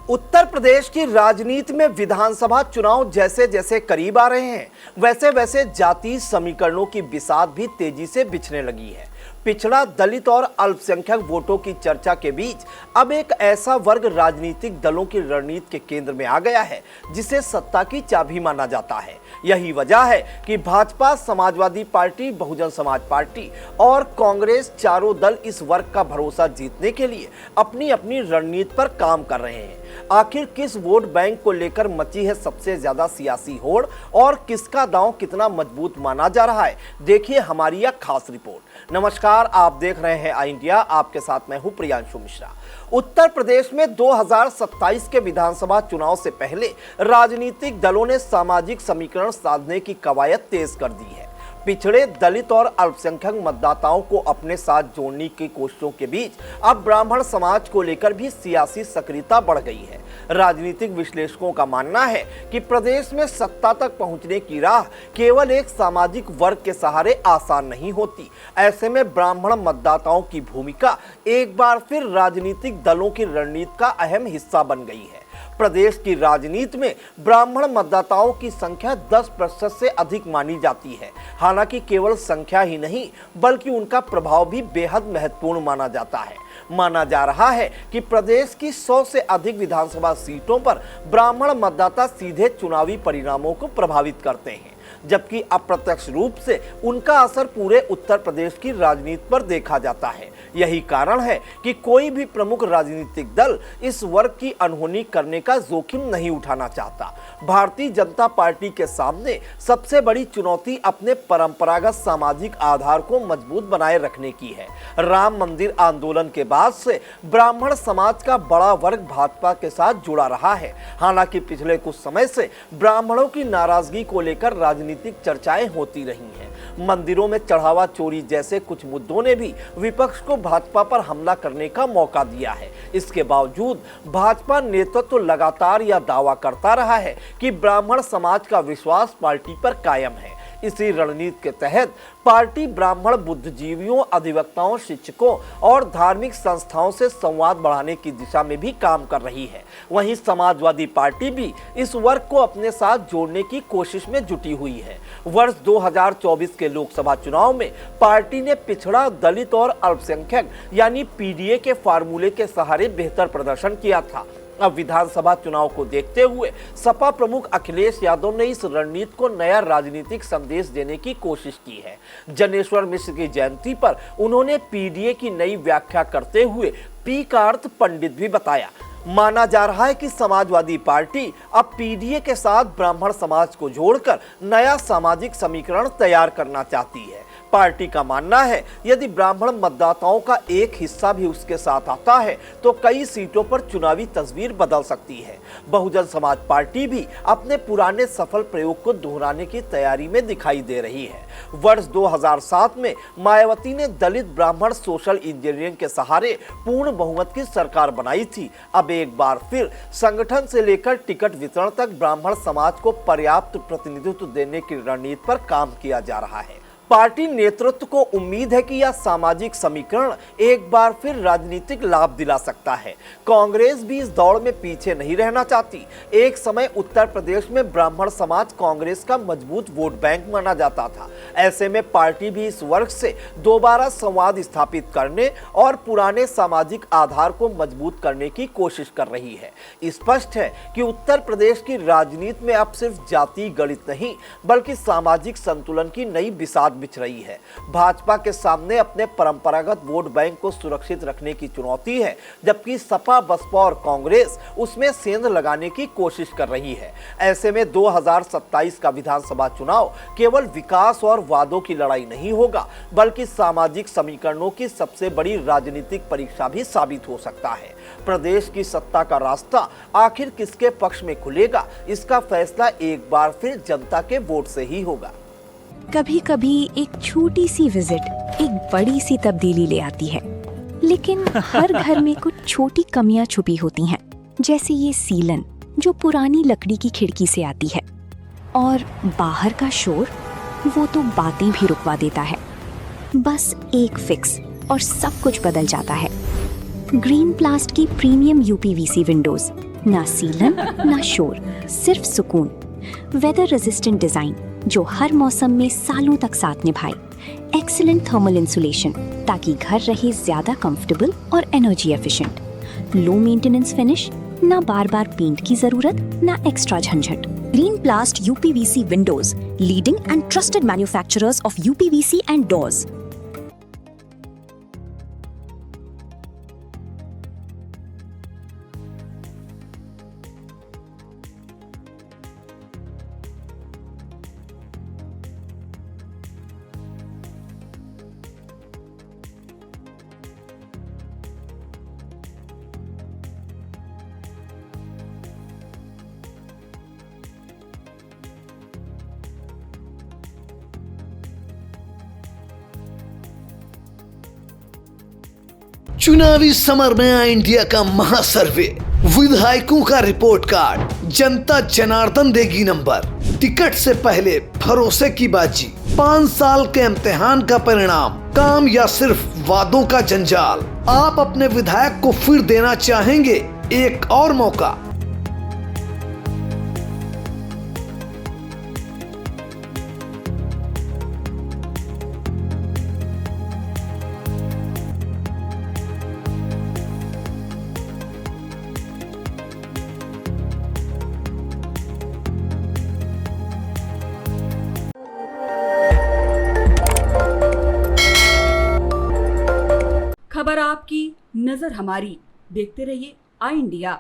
उत्तर प्रदेश की राजनीति में विधानसभा चुनाव जैसे जैसे करीब आ रहे हैं, वैसे वैसे जातीय समीकरणों की बिसात भी तेजी से बिछने लगी है। पिछड़ा, दलित और अल्पसंख्यक वोटों की चर्चा के बीच अब एक ऐसा वर्ग राजनीतिक दलों की रणनीति के केंद्र में आ गया है जिसे सत्ता की चाबी माना जाता है। यही वजह है कि भाजपा, समाजवादी पार्टी, बहुजन समाज पार्टी और कांग्रेस चारों दल इस वर्ग का भरोसा जीतने के लिए अपनी अपनी रणनीति पर काम कर रहे हैं। आखिर किस वोट बैंक को लेकर मची है सबसे ज्यादा सियासी होड़ और किसका दांव कितना मजबूत माना जा रहा है, देखिए हमारी यह खास रिपोर्ट। नमस्कार, आप देख रहे हैं आई इंडिया, आपके साथ मैं हूं प्रियांशु मिश्रा। उत्तर प्रदेश में 2027 के विधानसभा चुनाव से पहले राजनीतिक दलों ने सामाजिक समीकरण साधने की कवायद तेज कर दी है। पिछड़े, दलित और अल्पसंख्यक मतदाताओं को अपने साथ जोड़ने की कोशिशों के बीच अब ब्राह्मण समाज को लेकर भी सियासी सक्रियता बढ़ गई है। राजनीतिक विश्लेषकों का मानना है कि प्रदेश में सत्ता तक पहुंचने की राह केवल एक सामाजिक वर्ग के सहारे आसान नहीं होती। ऐसे में ब्राह्मण मतदाताओं की भूमिका एक बार फिर राजनीतिक दलों की रणनीति का अहम हिस्सा बन गई है। प्रदेश की राजनीति में ब्राह्मण मतदाताओं की संख्या 10% से अधिक मानी जाती है। हालांकि केवल संख्या ही नहीं बल्कि उनका प्रभाव भी बेहद महत्वपूर्ण माना जाता है। माना जा रहा है कि प्रदेश की 100 से अधिक विधानसभा सीटों पर ब्राह्मण मतदाता सीधे चुनावी परिणामों को प्रभावित करते हैं, जबकि अप्रत्यक्ष रूप से उनका असर पूरे उत्तर प्रदेश की राजनीति पर देखा जाता है। यही कारण है कि कोई भी प्रमुख राजनीतिक दल इस वर्ग की अनहोनी करने का जोखिम नहीं उठाना चाहता। भारतीय जनता पार्टी के सामने सबसे बड़ी चुनौती अपने परंपरागत सामाजिक आधार को मजबूत बनाए रखने की है। राम मंदिर आंदोलन के बाद से ब्राह्मण समाज का बड़ा वर्ग भाजपा के साथ जुड़ा रहा है। हालांकि पिछले कुछ समय से ब्राह्मणों की नाराजगी को लेकर राजनीतिक चर्चाएं होती रही हैं। मंदिरों में चढ़ावा चोरी जैसे कुछ मुद्दों ने भी विपक्ष को भाजपा पर हमला करने का मौका दिया है। इसके बावजूद भाजपा नेतृत्व लगातार यह दावा करता रहा है कि ब्राह्मण समाज का विश्वास पार्टी पर कायम है। इसी रणनीति के तहत पार्टी ब्राह्मण बुद्धिजीवियों, अधिवक्ताओं, शिक्षकों और धार्मिक संस्थाओं से संवाद बढ़ाने की दिशा में भी काम कर रही है। वहीं समाजवादी पार्टी भी इस वर्ग को अपने साथ जोड़ने की कोशिश में जुटी हुई है। वर्ष 2024 के लोकसभा चुनाव में पार्टी ने पिछड़ा, दलित और अल्पसंख्यक यानी पीडीए के फार्मूले के सहारे बेहतर प्रदर्शन किया था। अब विधानसभा चुनाव को देखते हुए सपा प्रमुख अखिलेश यादव ने इस रणनीति को नया राजनीतिक संदेश देने की कोशिश की है। जनेश्वर मिश्र की जयंती पर उन्होंने पीडीए की नई व्याख्या करते हुए पी का अर्थ पंडित भी बताया। माना जा रहा है कि समाजवादी पार्टी अब पीडीए के साथ ब्राह्मण समाज को जोड़कर नया सामाजिक समीकरण तैयार करना चाहती है। पार्टी का मानना है यदि ब्राह्मण मतदाताओं का एक हिस्सा भी उसके साथ आता है तो कई सीटों पर चुनावी तस्वीर बदल सकती है। बहुजन समाज पार्टी भी अपने पुराने सफल प्रयोग को दोहराने की तैयारी में दिखाई दे रही है। वर्ष 2007 में मायावती ने दलित ब्राह्मण सोशल इंजीनियरिंग के सहारे पूर्ण बहुमत की सरकार बनाई थी। अब एक बार फिर संगठन से लेकर टिकट वितरण तक ब्राह्मण समाज को पर्याप्त प्रतिनिधित्व देने की रणनीति पर काम किया जा रहा है। पार्टी नेतृत्व को उम्मीद है कि यह सामाजिक समीकरण एक बार फिर राजनीतिक लाभ दिला सकता है। कांग्रेस भी इस दौड़ में पीछे नहीं रहना चाहती। एक समय उत्तर प्रदेश में ब्राह्मण समाज कांग्रेस का मजबूत वोट बैंक माना जाता था। ऐसे में पार्टी भी इस वर्ग से दोबारा संवाद स्थापित करने और पुराने सामाजिक आधार को मजबूत करने की कोशिश कर रही है। स्पष्ट है कि उत्तर प्रदेश की राजनीति में अब सिर्फ जातीय गणित नहीं बल्कि सामाजिक संतुलन की नई बिसात बिछ रही है। भाजपा के सामने अपने परंपरागत वोट बैंक को सुरक्षित रखने की चुनौती है, जबकि सपा, बसपा और कांग्रेस उसमें सेंध लगाने की कोशिश कर रही है। ऐसे में 2027 का विधानसभा चुनाव केवल विकास और वादों की लड़ाई नहीं होगा बल्कि सामाजिक समीकरणों की सबसे बड़ी राजनीतिक परीक्षा भी साबित हो सकता है। प्रदेश की सत्ता का रास्ता आखिर किसके पक्ष में खुलेगा, इसका फैसला एक बार फिर जनता के वोट से ही होगा। कभी कभी एक छोटी सी विजिट एक बड़ी सी तब्दीली ले आती है, लेकिन हर घर में कुछ छोटी कमियां छुपी होती हैं, जैसे ये सीलन जो पुरानी लकड़ी की खिड़की से आती है, और बाहर का शोर वो तो बातें भी रुकवा देता है। बस एक फिक्स और सब कुछ बदल जाता है। ग्रीन प्लास्ट की प्रीमियम यूपीवीसी विंडोज ना सीलन ना शोर, सिर्फ सुकून। वेदर रेजिस्टेंट डिजाइन जो हर मौसम में सालों तक साथ निभाए। एक्सीलेंट थर्मल इंसुलेशन ताकि घर रहे ज्यादा कंफर्टेबल और energy efficient. Low maintenance finish, ना बार बार पेंट की जरूरत ना एक्स्ट्रा झंझट। Green Plast UPVC windows, leading and trusted manufacturers of UPVC and doors. चुनावी समर में आया इंडिया का महासर्वे, विधायकों का रिपोर्ट कार्ड, जनता जनार्दन देगी नंबर। टिकट से पहले भरोसे की बाजी, 5 साल के इम्तिहान का परिणाम, काम या सिर्फ वादों का जंजाल। आप अपने विधायक को फिर देना चाहेंगे एक और मौका? खबर आपकी, नजर हमारी। देखते रहिए आई इंडिया।